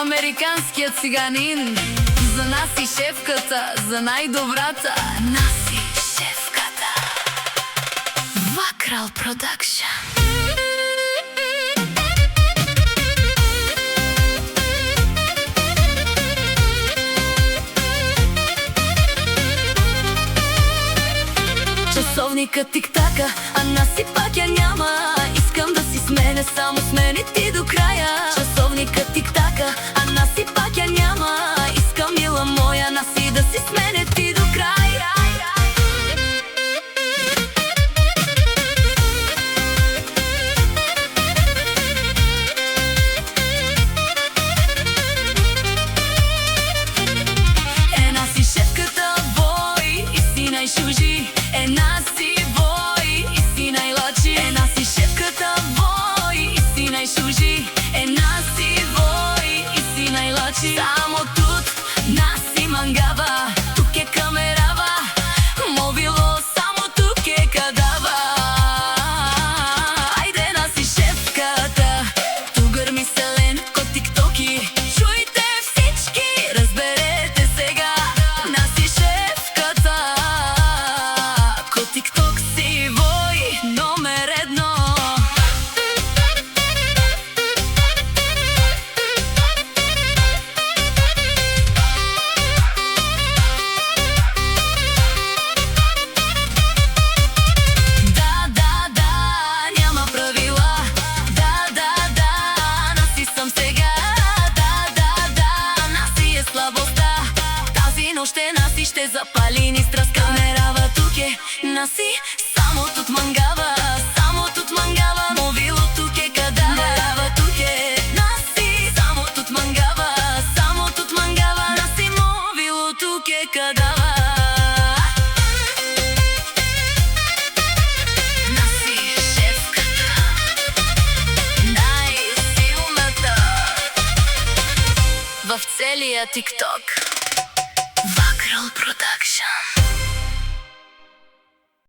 Американският циганин. За нас и шефката, за най-добрата. Нас и шефката. Вакрал Продакшън. Часовника тик-така, а нас и пак я няма. Искам да си сменя, само смени ти до края. Часовника тик-така, а нас и пак я няма. Искам, мила моя, нас и да си сменя ти до края. Една си шефката, бой, и си най-шужи. Една си бой, и си най-лачи. Една си шефката, бой, и си най-шужи. Една си бой, и си най-лачи. Само тут нас си мангава, тук е камерава, мобило, само тук е кадава. Айде нас си шефката, ту гърми селен ко тиктоки. Чуйте всички, разберете сега. Нас си шефката, ко тикток си вой номер едно. Ще наси, ще запали ни страст. Камерава тук е, наси, само тут мангава, само тут мангава, мобило тук е кадава. Камерава тук е, наси, само тут мангава, само тут мангава, наси, мобило тук е кадава. Наси шефката, най-силната в целия тикток. Вакрал Продакшън.